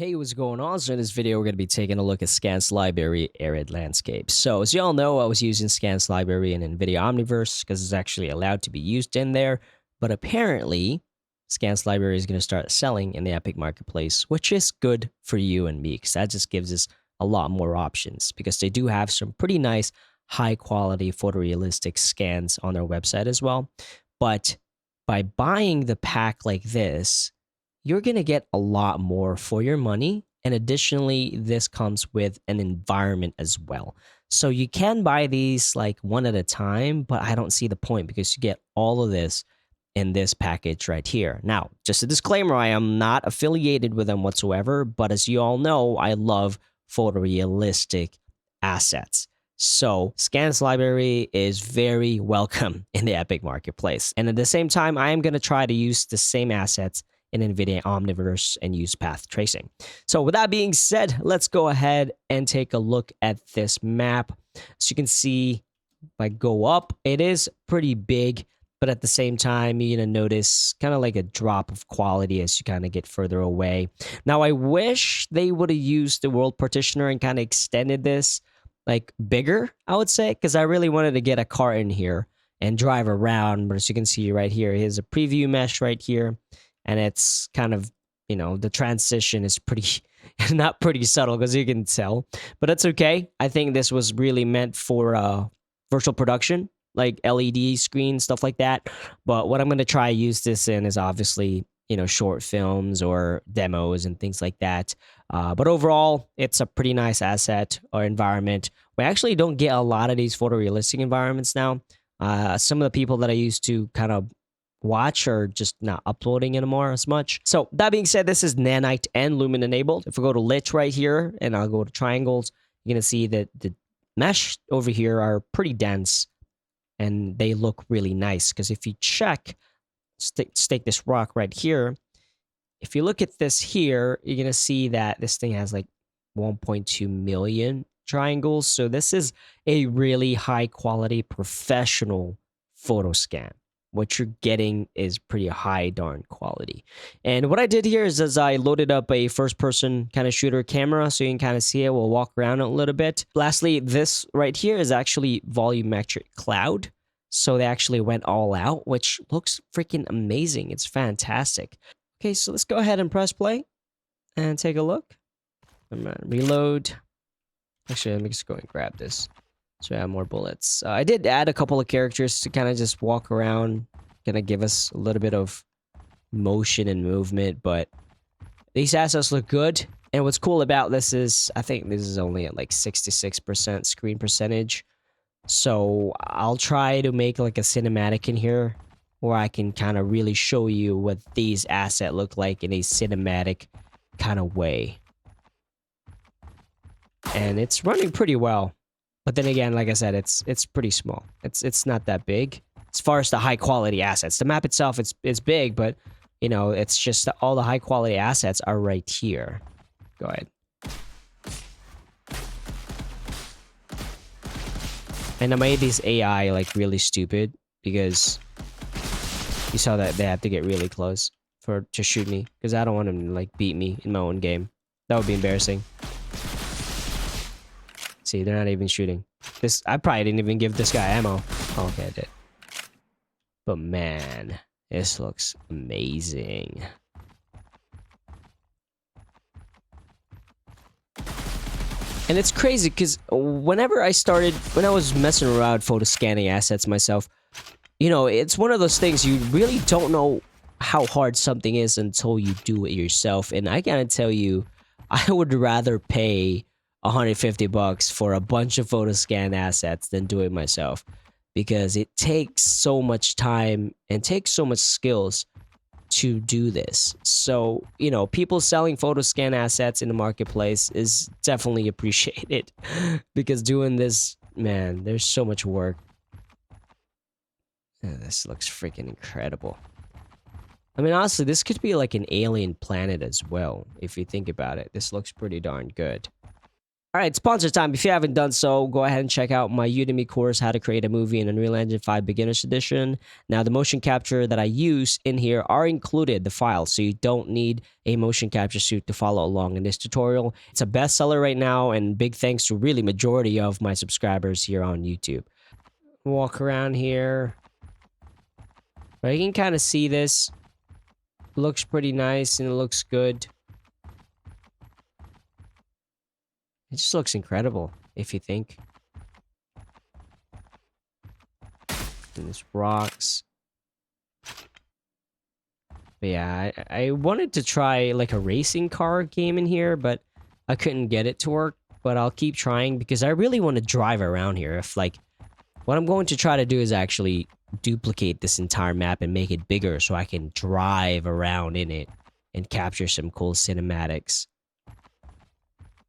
Hey, what's going on? So in this video, we're going to be taking a look at Scans Library Arid Landscape. So as you all know, I was using Scans Library in NVIDIA Omniverse because it's actually allowed to be used in there. But apparently, Scans Library is going to start selling in the Epic Marketplace, which is good for you and me because that just gives us a lot more options because they do have some pretty nice, high-quality photorealistic scans on their website as well. But by buying the pack like this, you're going to get a lot more for your money. And additionally, this comes with an environment as well. So you can buy these like one at a time, but I don't see the point because you get all of this in this package right here. Now, just a disclaimer, I am not affiliated with them whatsoever, but as you all know, I love photorealistic assets. So Scans Library is very welcome in the Epic Marketplace. And at the same time, I am going to try to use the same assets in NVIDIA Omniverse and use path tracing. So with that being said, let's go ahead and take a look at this map. As you can see, if I go up, it is pretty big, but at the same time, you're going to notice kind of like a drop of quality as you kind of get further away. Now, I wish they would have used the world partitioner and kind of extended this like bigger, I would say, because I really wanted to get a car in here and drive around. But as you can see right here, here's a preview mesh right here. And it's kind of, you know, the transition is pretty, not pretty subtle because you can tell. But that's okay. I think this was really meant for virtual production, like LED screen, stuff like that. But what I'm going to try to use this in is obviously, you know, short films or demos and things like that. But overall, it's a pretty nice asset or environment. We actually don't get a lot of these photorealistic environments now. Some of the people that I used to kind of watch or just not uploading anymore as much. So that being said, this is Nanite and Lumen enabled. If we go to lit right here and I'll go to triangles, you're going to see that the mesh over here are pretty dense and they look really nice. Because if you check, stake this rock right here, if you look at this here, you're going to see that this thing has like 1.2 million triangles. So this is a really high quality professional photo scan. What you're getting is pretty high darn quality. And what I did here is as I loaded up a first person kind of shooter camera so you can kind of see it. We'll walk around a little bit. Lastly, this right here is actually volumetric cloud. So they actually went all out, which looks freaking amazing. It's fantastic. Okay, so let's go ahead and press play and take a look. I'm gonna reload. Actually, let me just go and grab this. So I have more bullets. I did add a couple of characters to kind of just walk around, kind of give us a little bit of motion and movement, but these assets look good. And what's cool about this is, I think this is only at like 66% screen percentage. So I'll try to make like a cinematic in here where I can kind of really show you what these assets look like in a cinematic kind of way. And it's running pretty well. But then again, like I said, it's pretty small. It's not that big as far as the high quality assets. The map itself it's big, but you know it's just all the high quality assets are right here. Go ahead. And I made these AI like really stupid because you saw that they have to get really close to shoot me because I don't want them to like beat me in my own game. That would be embarrassing. See, they're not even shooting. This I probably didn't even give this guy ammo. Oh, okay, I did. But man, this looks amazing. And it's crazy because whenever I was messing around photo scanning assets myself, you know, it's one of those things you really don't know how hard something is until you do it yourself. And I gotta tell you, I would rather pay $150 for a bunch of photo scan assets than do it myself because it takes so much time and takes so much skills to do this. So, you know, people selling photo scan assets in the marketplace is definitely appreciated because doing this, man, there's so much work. Yeah, this looks freaking incredible. I mean, honestly, this could be like an alien planet as well, if you think about it. This looks pretty darn good. All right, sponsor time. If you haven't done so, go ahead and check out my Udemy course, How to Create a Movie in Unreal Engine 5 Beginner's Edition. Now, the motion capture that I use in here are included, the files, so you don't need a motion capture suite to follow along in this tutorial. It's a bestseller right now, and big thanks to really majority of my subscribers here on YouTube. Walk around here. But you can kind of see this. Looks pretty nice, and it looks good. It just looks incredible, if you think. And there's rocks. But yeah, I wanted to try like a racing car game in here, but I couldn't get it to work. But I'll keep trying because I really want to drive around here. If like, what I'm going to try to do is actually duplicate this entire map and make it bigger so I can drive around in it and capture some cool cinematics.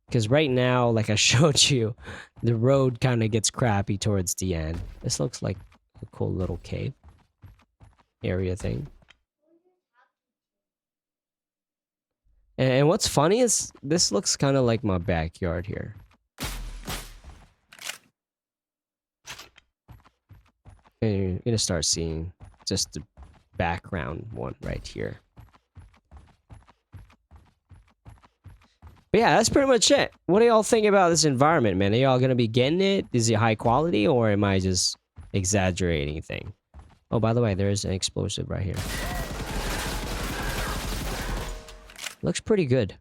Because right now, like I showed you, the road kind of gets crappy towards the end. This looks like a cool little cave area thing. And what's funny is this looks kind of like my backyard here. And you're gonna start seeing just the background one right here. But yeah, that's pretty much it. What do y'all think about this environment, man? Are y'all gonna be getting it? Is it high quality, or am I just exaggerating anything? Oh, by the way, there is an explosive right here. Looks pretty good.